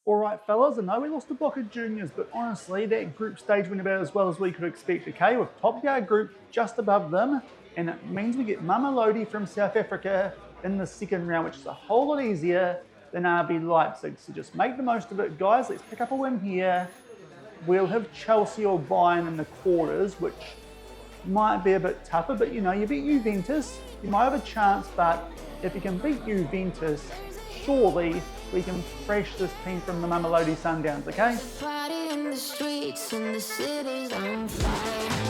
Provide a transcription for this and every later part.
Alright fellas, I know we lost to Boca Juniors, but honestly that group stage went about as well as we could expect, okay? With top tier group just above them, and it means we get Mamelodi from South Africa in the second round, which is a whole lot easier than RB Leipzig. So just make the most of it, guys. Let's pick up a win here. We'll have Chelsea or Bayern in the quarters, which might be a bit tougher, but you know, you beat Juventus, you might have a chance, but if you can beat Juventus, surely we can fresh this team from the Mamelodi Sundowns, okay? Party in the streets and the city's on fire.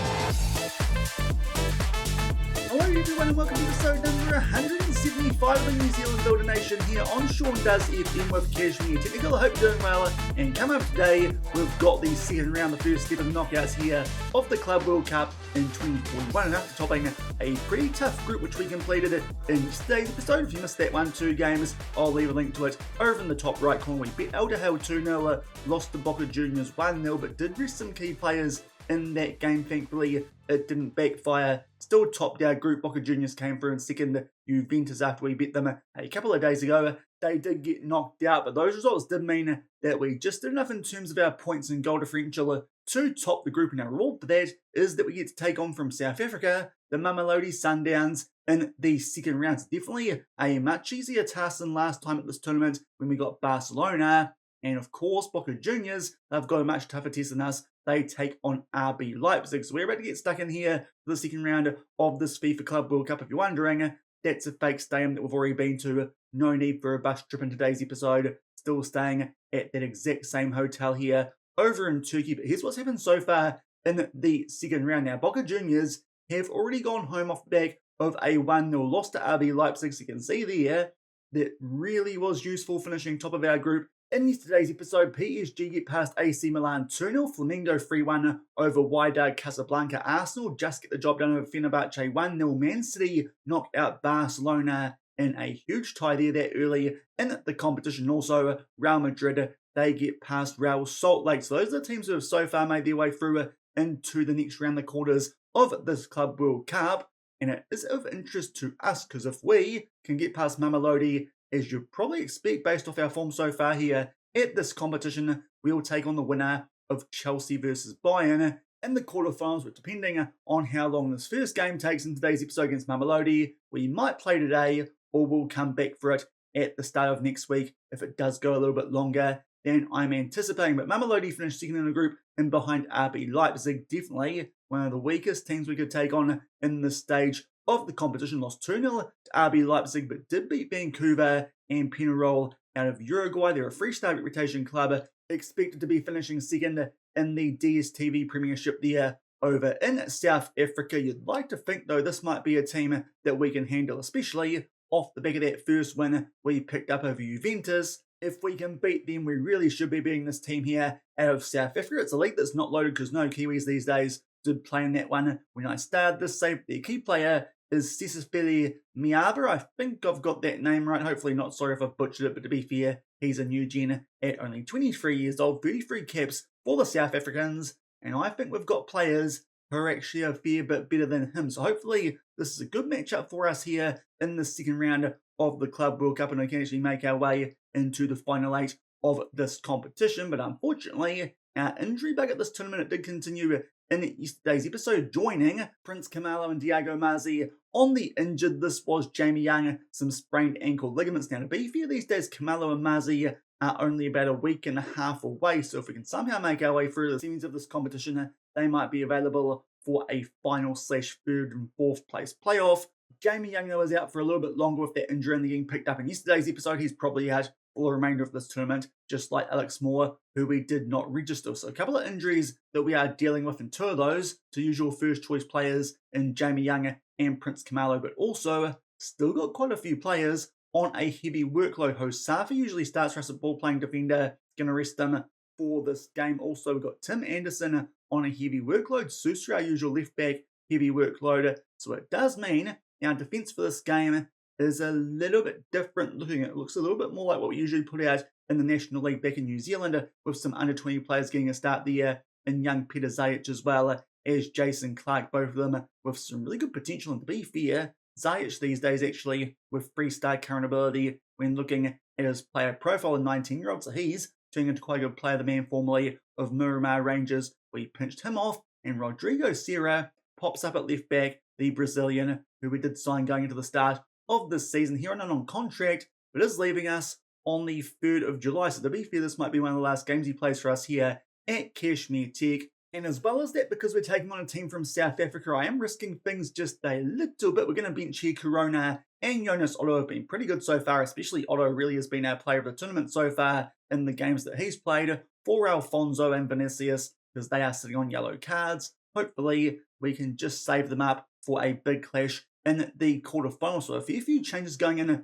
Hello everyone and welcome to episode number 175 of the New Zealand Builder Nation here on Shaun Does FM with Cashmere Technical. I hope you're doing well, and coming up today we've got the second round, the first step of the knockouts here of the Club World Cup in 2021, and after topping a pretty tough group which we completed in today's episode. If you missed that 1-2 games, I'll leave a link to it over in the top right corner. We beat Elderhill 2-0, lost to Boca Juniors 1-0, but did rest some key players in that game. Thankfully it didn't backfire. Still topped our group. Boca Juniors came through in second. Juventus, after we beat them a couple of days ago, they did get knocked out, but those results did mean that we just did enough in terms of our points and goal differential to top the group, and our reward for that is that we get to take on from South Africa the Mamelodi Sundowns in the second round. It's definitely a much easier task than last time at this tournament when we got Barcelona. And of course, Boca Juniors, they've got a much tougher test than us. They take on RB Leipzig. So we're about to get stuck in here for the second round of this FIFA Club World Cup. If you're wondering, that's a fake stadium that we've already been to. No need for a bus trip in today's episode. Still staying at that exact same hotel here over in Turkey. But here's what's happened so far in the second round. Now, Boca Juniors have already gone home off the back of a 1-0 loss to RB Leipzig. So you can see there that really was useful finishing top of our group. In yesterday's episode, PSG get past AC Milan 2-0, Flamengo 3-1 over Wydad Casablanca, Arsenal just get the job done over Fenerbahce 1-0, Man City knocked out Barcelona in a huge tie there that early in the competition. Also, Real Madrid, they get past Real Salt Lake. So those are the teams who have so far made their way through into the next round, the quarters of this Club World Cup. And it is of interest to us because if we can get past Mamelodi, as you probably expect based off our form so far here at this competition, we'll take on the winner of Chelsea versus Bayern in the quarterfinals. But depending on how long this first game takes in today's episode against Mamelodi, we might play today or we'll come back for it at the start of next week if it does go a little bit longer than I'm anticipating. But Mamelodi finished second in the group and behind RB Leipzig, definitely one of the weakest teams we could take on in this stage of the competition. Lost 2-0 to RB Leipzig, but did beat Vancouver and Penarol out of Uruguay. They're a freestyle reputation club, expected to be finishing second in the DSTV Premiership there over in South Africa. You'd like to think, though, this might be a team that we can handle, especially off the back of that first win we picked up over Juventus. If we can beat them, we really should be beating this team here out of South Africa. It's a league that's not loaded because no Kiwis these days did play in that one when I started this save. Their key player is Sesefeli Miaba. I think I've got that name right. Hopefully not. Sorry if I've butchered it, but to be fair, he's a new gen at only 23 years old. 33 caps for the South Africans, and I think we've got players who are actually a fair bit better than him. So hopefully this is a good matchup for us here in the second round of the Club World Cup, and we can actually make our way into the final 8 of this competition. But unfortunately, our injury bug at this tournament, it did continue in yesterday's episode, joining Prince Camalo and Diego Mazzi on the injured. This was Jamie Young, some sprained ankle ligaments. Now, to be fair, these days Camalo and Mazzi are only about a week and a half away, so if we can somehow make our way through the semis of this competition, they might be available for a final/third and fourth place playoff. Jamie Young, though, is out for a little bit longer with that injury and getting picked up in yesterday's episode. He's probably out for the remainder of this tournament, just like Alex Moore, who we did not register. So a couple of injuries that we are dealing with, and two of those to usual first choice players in Jamie Young and Prince Camalo, but also still got quite a few players on a heavy workload. Hosafa usually starts for us at ball playing defender, going to rest them for this game. Also, we've got Tim Anderson on a heavy workload. Susri, our usual left back, heavy workload. So it does mean our defence for this game is a little bit different looking. It looks a little bit more like what we usually put out in the National League back in New Zealand, with some under-20 players getting a start there, and young Peter Zajic as well as Jason Clark, both of them with some really good potential. And to be fair, Zajic these days actually with 3-star current ability when looking at his player profile, a 19-year-old, so he's turning into quite a good player, the man formerly of Miramar Rangers. We pinched him off, and Rodrigo Serra pops up at left back, the Brazilian, who we did sign going into the start of this season here on contract, but is leaving us on the 3rd of July. So to be fair, this might be one of the last games he plays for us here at Kashmir Tech. And as well as that, because we're taking on a team from South Africa, I am risking things just a little bit. We're going to bench here Corona and Jonas Otto have been pretty good so far, especially Otto really has been our player of the tournament so far in the games that he's played for Alfonso and Vinicius, because they are sitting on yellow cards. Hopefully, we can just save them up for a big clash in the quarterfinals. So a few changes going into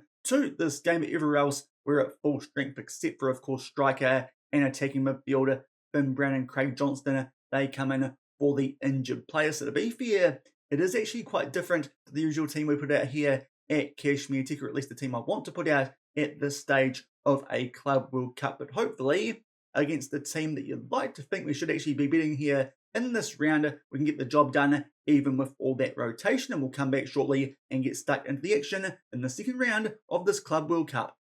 this game, but everywhere else, we're at full strength, except for, of course, striker and attacking midfielder Finn Brown and Craig Johnston. They come in for the injured players. So to be fair, it is actually quite different to the usual team we put out here at Kashmir Tech, or at least the team I want to put out at this stage of a Club World Cup. But hopefully, against the team that you'd like to think we should actually be beating here in this round, we can get the job done even with all that rotation. And we'll come back shortly and get stuck into the action in the second round of this Club World Cup.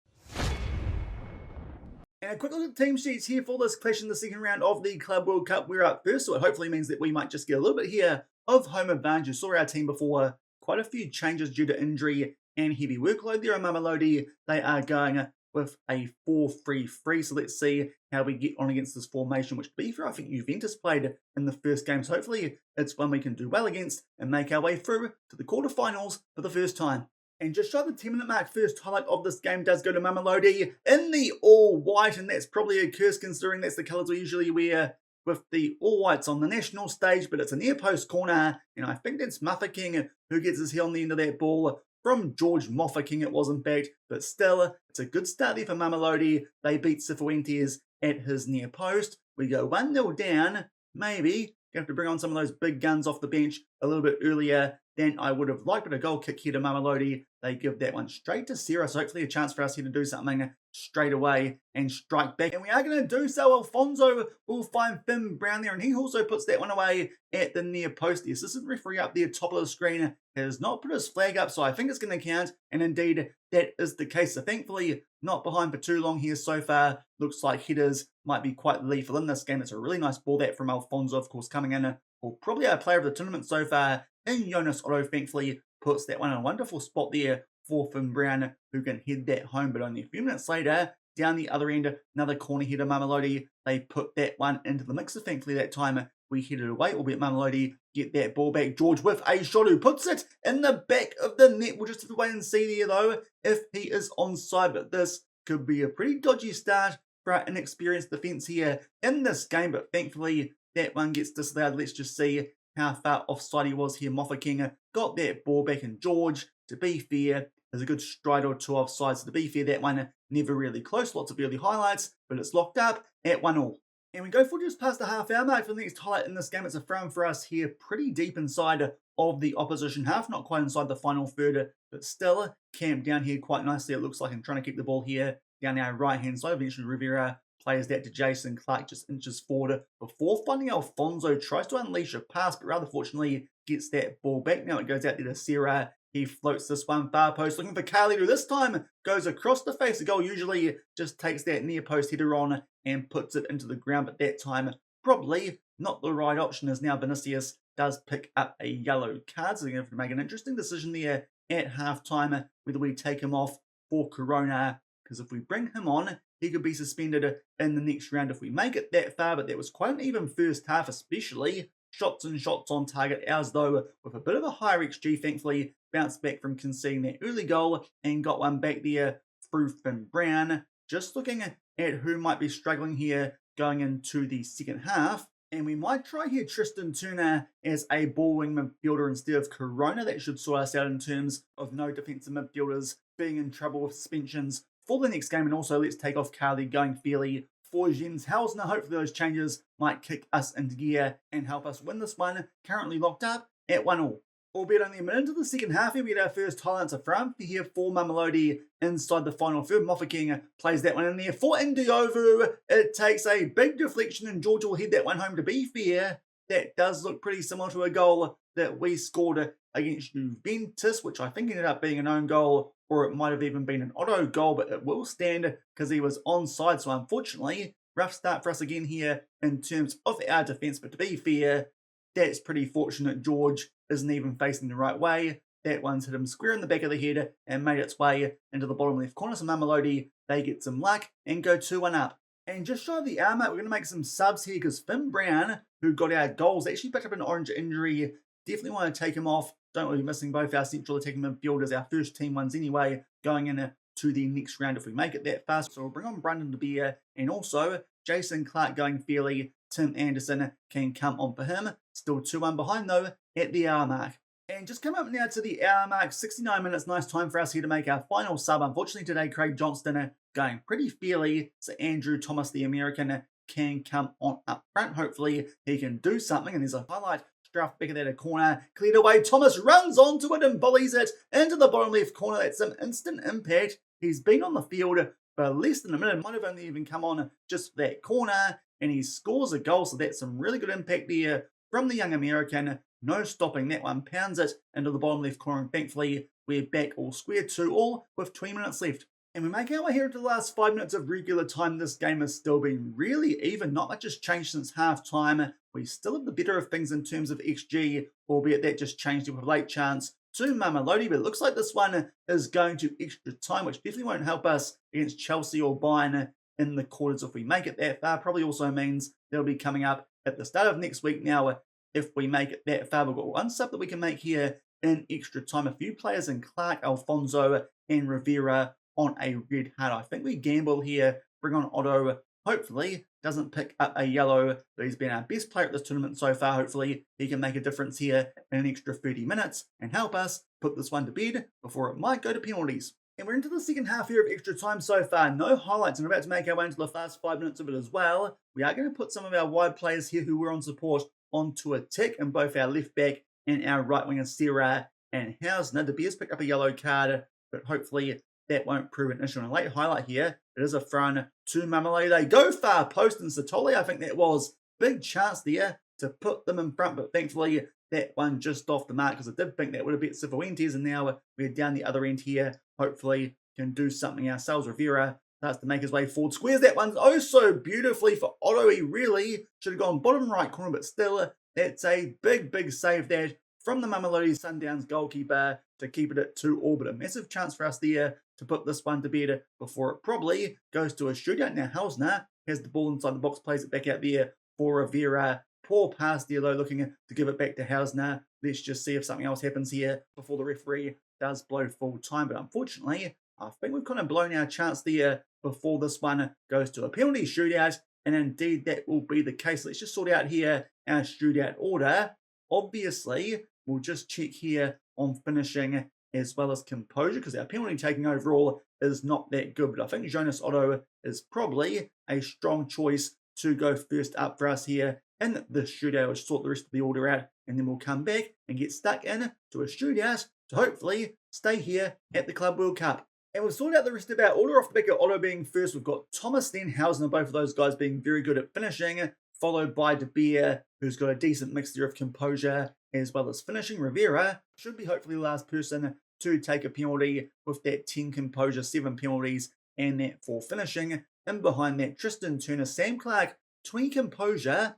And a quick look at the team sheets here for this clash in the second round of the Club World Cup. We're up first, so it hopefully means that we might just get a little bit here of home advantage. You saw our team before, quite a few changes due to injury and heavy workload there on Mamelodi. They are going with a 4-3-3, so let's see how we get on against this formation, which to be fair, I think Juventus played in the first game, so hopefully it's one we can do well against and make our way through to the quarterfinals for the first time. And just shy the 10-minute mark, first highlight of this game does go to Mamelodi in the all-white, and that's probably a curse considering that's the colours we usually wear with the all-whites on the national stage, but it's a near-post corner, and I think that's Mafeking who gets his heel on the end of that ball from George Mofeking, it was in fact, but still, it's a good start there for Mamelodi. They beat Cifuentes at his near post. We go 1-0 down, maybe. You have to bring on some of those big guns off the bench a little bit earlier than I would have liked, but a goal kick here to Mamelodi. They give that one straight to Serra, so hopefully a chance for us here to do something straight away and strike back. And we are going to do so. Alfonso will find Finn Brown there, and he also puts that one away at the near post. The assistant referee up there, top of the screen, has not put his flag up, so I think it's going to count, and indeed that is the case. So thankfully, not behind for too long here so far. Looks like headers might be quite lethal in this game. It's a really nice ball that from Alfonso, of course, coming in, or probably our player of the tournament so far, and Jonas Otto thankfully puts that one in a wonderful spot there for Finn Brown, who can head that home. But only a few minutes later, down the other end, another corner header, Mamelodi. They put that one into the mixer. Thankfully, that time we headed away, albeit Mamelodi get that ball back. George with a shot who puts it in the back of the net. We'll just have to wait and see there, though, if he is onside. But this could be a pretty dodgy start for our inexperienced defence here in this game. But thankfully, that one gets disallowed. Let's just see how far offside he was here. Mofeking got that ball back, and George, to be fair, there's a good stride or two offside. So to be fair, that one never really close. Lots of early highlights, but it's locked up at 1-1. And we go for just past the half-hour mark for the next highlight in this game. It's a throw for us here, pretty deep inside of the opposition half. Not quite inside the final third, but still camped down here quite nicely, it looks like. I'm trying to keep the ball here down our right-hand side. Eventually, Rivera plays that to Jason Clark, just inches forward before finding Alfonso. Tries to unleash a pass, but rather fortunately gets that ball back. Now it goes out there to Serra. He floats this one far post, looking for Carly, who this time goes across the face of goal. Usually just takes that near post header on and puts it into the ground, but that time probably not the right option, as now Vinicius does pick up a yellow card. So they're going to have to make an interesting decision there at halftime, whether we take him off for Corona, because if we bring him on, he could be suspended in the next round if we make it that far. But that was quite an even first half, especially shots and shots on target. Ours, though, with a bit of a higher XG, thankfully bounced back from conceding that early goal and got one back there through Finn Brown. Just looking at who might be struggling here going into the second half. And we might try here Tristan Turner as a ball wing midfielder instead of Corona. That should sort us out in terms of no defensive midfielders being in trouble with suspensions for the next game. And also let's take off Carly going fairly for Jens Hausner. Hopefully those changes might kick us into gear and help us win this one. Currently locked up at 1-1. Albeit only a minute into the second half, we get our first highlights of front here for Mamelodi inside the final third. Mofeking plays that one in there for Indiovu. It takes a big deflection and George will head that one home. To be fair, that does look pretty similar to a goal that we scored against Juventus, which I think ended up being an own goal, or it might have even been an auto goal, but it will stand because he was onside. So unfortunately, rough start for us again here in terms of our defence, but to be fair, that's pretty fortunate. George isn't even facing the right way. That one's hit him square in the back of the head and made its way into the bottom left corner. So Mamelodi, they get some luck and go 2-1 up. And just shy of the hour mark, we're going to make some subs here because Finn Brown, who got our goals, actually picked up an orange injury. Definitely want to take him off. Don't want to be missing both our central attacking midfielders, our first team ones anyway, going into the next round if we make it that fast. So we'll bring on Brandon De Beer and also Jason Clark going fairly. Tim Anderson can come on for him. Still 2-1 behind though at the hour mark. And just come up now to the hour mark, 69 minutes, nice time for us here to make our final sub. Unfortunately today, Craig Johnston going pretty fairly, so Andrew Thomas, the American, can come on up front. Hopefully he can do something, and there's a highlight straight off the back of that corner, cleared away. Thomas runs onto it and volleys it into the bottom left corner. That's some instant impact. He's been on the field for less than a minute, might have only even come on just for that corner, and he scores a goal, so that's some really good impact there from the young American. No stopping that one, pounds it into the bottom left corner, and thankfully we're back all square 2-2 with 20 minutes left. And we make our way here to the last 5 minutes of regular time. This game has still been really even, not much has changed since half time. We still have the better of things in terms of XG, albeit that just changed it with a late chance to Mamelodi, but it looks like this one is going to extra time, which definitely won't help us against Chelsea or Bayern in the quarters if we make it that far. Probably also means they'll be coming up at the start of next week now. If we make it that far, we've got one sub that we can make here in extra time. A few players in Clark, Alfonso, and Rivera on a red card. I think we gamble here, bring on Otto. Hopefully doesn't pick up a yellow, but he's been our best player at this tournament so far. Hopefully he can make a difference here in an extra 30 minutes and help us put this one to bed before it might go to penalties. And we're into the second half here of extra time so far. No highlights, and we're about to make our way into the last 5 minutes of it as well. We are going to put some of our wide players here who were on support onto a tick, and both our left back and our right winger Serra and Hausner. De Beer's picked up a yellow card, but hopefully that won't prove an issue. On a late highlight here, it is a throw to Mamelodi. They go far post, and Satoli, I think that was big chance there to put them in front, but thankfully that one just off the mark, because I did think that would have beat Cifuentes, and now we're down the other end here. Hopefully can do something ourselves. Rivera starts to make his way forward, squares that one oh so beautifully for Otto. He really should have gone bottom right corner, but still, that's a big save there from the Mamelodi Sundowns goalkeeper to keep it at 2-2, but a massive chance for us there to put this one to bed before it probably goes to a shootout. Now Hausner has the ball inside the box, plays it back out there for Rivera. Poor pass there though, looking to give it back to Hausner. Let's just see if something else happens here before the referee does blow full time, but unfortunately I think we've kind of blown our chance there before this one goes to a penalty shootout, and indeed that will be the case. Let's just sort out here our shootout order. Obviously, we'll just check here on finishing as well as composure, because our penalty taking overall is not that good, but I think Jonas Otto is probably a strong choice to go first up for us here in the shootout. We'll sort the rest of the order out, and then we'll come back and get stuck in to a shootout to hopefully stay here at the Club World Cup. And we've sorted out the rest of our order off the back of Otto being first. We've got Thomas, then Hausner, both of those guys being very good at finishing, followed by De Beer, who's got a decent mixture of composure as well as finishing. Rivera should be hopefully the last person to take a penalty with that 10 composure, 7 penalties, and that 4 finishing. And behind that, Tristan Turner, Sam Clark, 20 composure,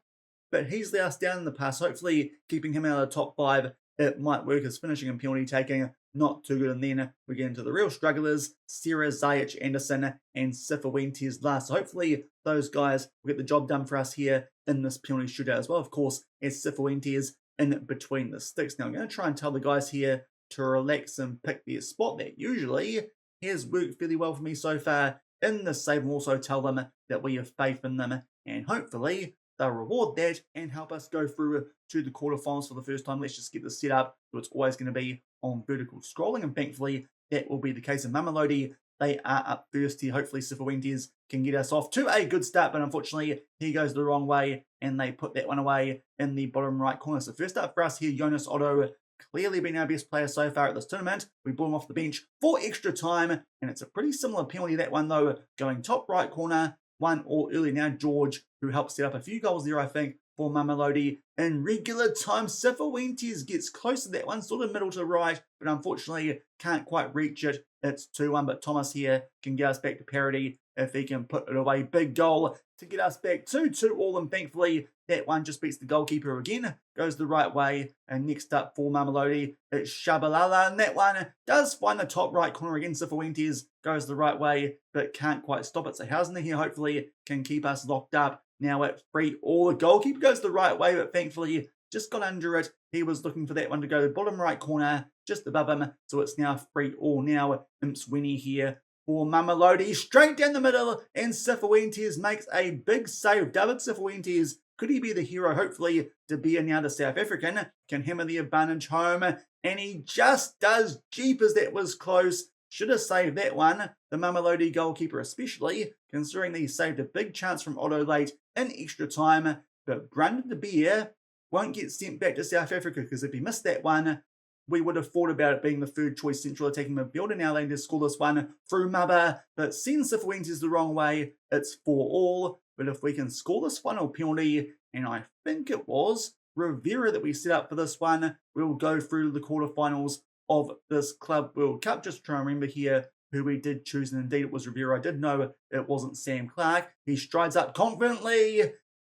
but he's last down in the pass. Hopefully keeping him out of the top 5, it might work as finishing and penalty taking. Not too good, and then we get into the real strugglers, Serra, Zajic, Anderson, and Cifuentes last. So hopefully those guys will get the job done for us here in this penalty shootout as well. Of course, as Cifuentes in between the sticks. Now I'm going to try and tell the guys here to relax and pick their spot. That usually has worked fairly well for me so far in this save, and also tell them that we have faith in them, and hopefully they'll reward that and help us go through to the quarterfinals for the first time. Let's just get this set up so it's always going to be on vertical scrolling, and thankfully that will be the case in Mamelodi. They are up first here. Hopefully Cifuentes can get us off to a good start, but unfortunately he goes the wrong way and they put that one away in the bottom right corner. So first up for us here, Jonas Otto, clearly been our best player so far at this tournament. We brought him off the bench for extra time, and it's a pretty similar penalty, that one though, going top right corner, 1-1 early. Now George, who helped set up a few goals there, I think, for Mamelodi in regular time. Cifuentes gets close to that one, sort of middle to right, but unfortunately can't quite reach it. It's 2-1, but Thomas here can get us back to parity if he can put it away. Big goal to get us back to 2-2, and thankfully that one just beats the goalkeeper again, goes the right way. And next up for Mamelodi, it's Shabalala, and that one does find the top right corner again. Cifuentes goes the right way, but can't quite stop it. So Hausner here hopefully can keep us locked up. Now at 3-3, the goalkeeper goes the right way, but thankfully just got under it. He was looking for that one to go bottom right corner, just above him. So it's now 3-3. Now Imswini here for Mamelodi, straight down the middle, and Cifuentes makes a big save. David Cifuentes, could he be the hero? Hopefully, De Beer, now the South African, can hammer the advantage home, and he just does. Jeepers, that was close. Should have saved that one. The Mamelodi goalkeeper especially, considering that he saved a big chance from Otto late in extra time. But Brandon De Beer won't get sent back to South Africa, because if he missed that one, we would have thought about it being the third choice central attacking midfielder. Now they just score this one through Maba, but sends Cifuentes the wrong way. It's 4-4. But if we can score this final penalty, and I think it was Rivera that we set up for this one, we'll go through to the quarterfinals of this Club World Cup. Just trying to remember here who we did choose, and indeed it was Rivera. I did know it wasn't Sam Clark. He strides up confidently,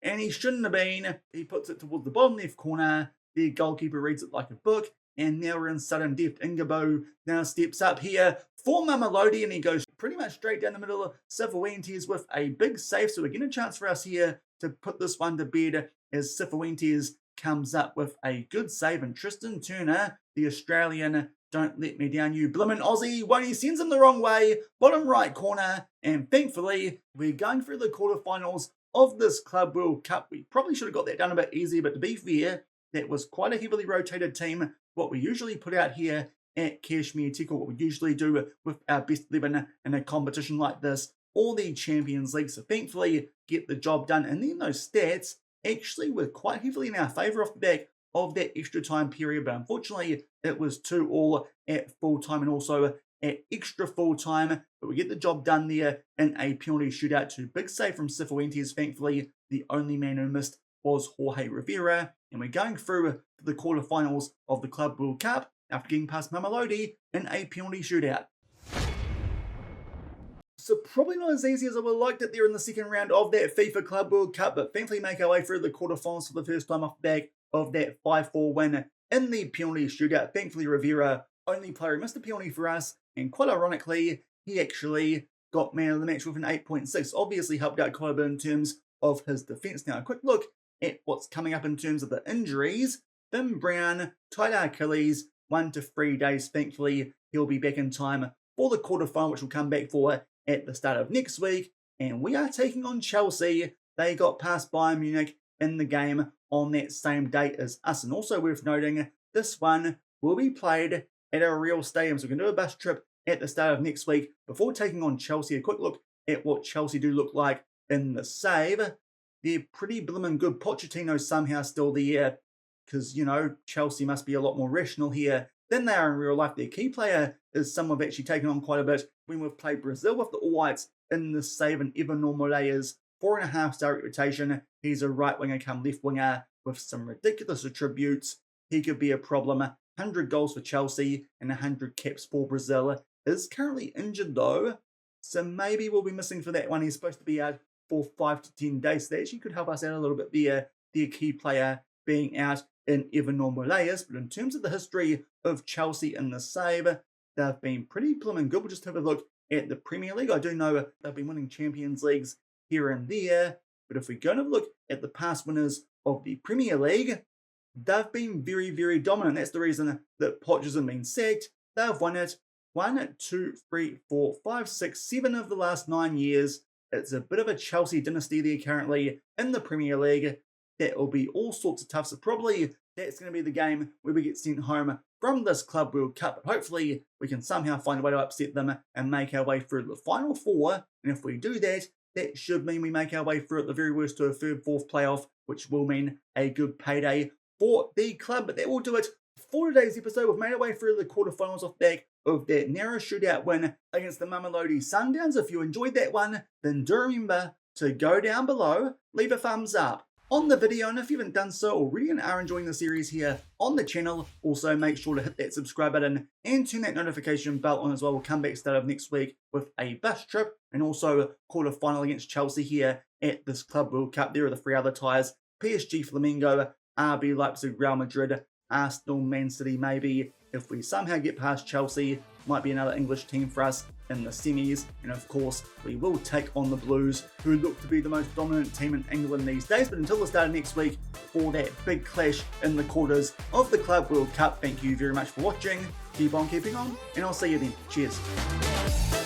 and he shouldn't have been. He puts it towards the bottom left corner. The goalkeeper reads it like a book. And now we're in sudden depth. Ingabo now steps up here for Mamelodi, and he goes pretty much straight down the middle of Cifuentes with a big save. So again, a chance for us here to put this one to bed as Cifuentes comes up with a good save. And Tristan Turner, the Australian, don't let me down, you blimmin' Aussie. When he sends him the wrong way, bottom right corner. And thankfully, we're going through the quarterfinals of this Club World Cup. We probably should have got that done a bit easier, but to be fair, that was quite a heavily rotated team. What we usually put out here at Kashmir Tickle, what we usually do with our best 11 in a competition like this, or the Champions League. So thankfully, get the job done. And then those stats actually were quite heavily in our favour off the back of that extra time period. But unfortunately, it was 2-2 at full time and also at extra full time. But we get the job done there in a penalty shootout. To big save from Cifuentes. Thankfully, the only man who missed was Jorge Rivera. And we're going through to the quarterfinals of the Club World Cup after getting past Mamelodi in a penalty shootout. So probably not as easy as I would have liked it there in the second round of that FIFA Club World Cup, but thankfully make our way through the quarterfinals for the first time off the back of that 5-4 win in the penalty shootout. Thankfully, Rivera, only player who missed a penalty for us, and quite ironically, he actually got man of the match with an 8.6. Obviously helped out quite a bit in terms of his defence. Now, a quick look at what's coming up in terms of the injuries. Finn Brown, tight Achilles, 1 to 3 days. Thankfully, he'll be back in time for the quarterfinal, which will come back for at the start of next week. And we are taking on Chelsea. They got past Bayern Munich in the game on that same date as us. And also worth noting, this one will be played at a real stadium. So we can do a bus trip at the start of next week before taking on Chelsea. A quick look at what Chelsea do look like in the save. They're pretty blimmin' good. Pochettino's somehow still there because, you know, Chelsea must be a lot more rational here than they are in real life. Their key player is someone we've actually taken on quite a bit when we've played Brazil with the All Whites in the save, and Evan Normalea's 4.5-star reputation. He's a right winger come left winger with some ridiculous attributes. He could be a problem. 100 goals for Chelsea and 100 caps for Brazil. Is currently injured though, so maybe we'll be missing for that one. He's supposed to be out for 5 to 10 days. So that actually could help us out a little bit there. Their key player being out in Evan Normaleas. But in terms of the history of Chelsea in the save, they've been pretty blooming good. We'll just have a look at the Premier League. I do know they've been winning Champions Leagues here and there. But if we go and have a look at the past winners of the Premier League, they've been very, very dominant. That's the reason that Poch hasn't been sacked. They've won it 1, 2, 3, 4, 5, 6, 7 of the last 9 years. It's a bit of a Chelsea dynasty there currently in the Premier League. That will be all sorts of tough. So probably that's going to be the game where we get sent home from this Club World Cup. But hopefully we can somehow find a way to upset them and make our way through the final 4. And if we do that, that should mean we make our way through at the very worst to a 3rd, 4th playoff, which will mean a good payday for the club. But that will do it for today's episode. We've made our way through the quarterfinals off back of that narrow shootout win against the Mamelodi Sundowns. If you enjoyed that one, then do remember to go down below, leave a thumbs up, on the video, and if you haven't done so already and are enjoying the series here on the channel, also make sure to hit that subscribe button and turn that notification bell on as well. We'll come back start of next week with a bus trip and also quarter final against Chelsea here at this Club World Cup. There are the three other ties: PSG, Flamengo, RB Leipzig, Real Madrid, Arsenal, Man City maybe. If we somehow get past Chelsea, might be another English team for us in the semis, and of course we will take on the Blues, who look to be the most dominant team in England these days. But until the start of next week for that big clash in the quarters of the Club World Cup, thank you very much for watching, keep on keeping on, and I'll see you then. Cheers.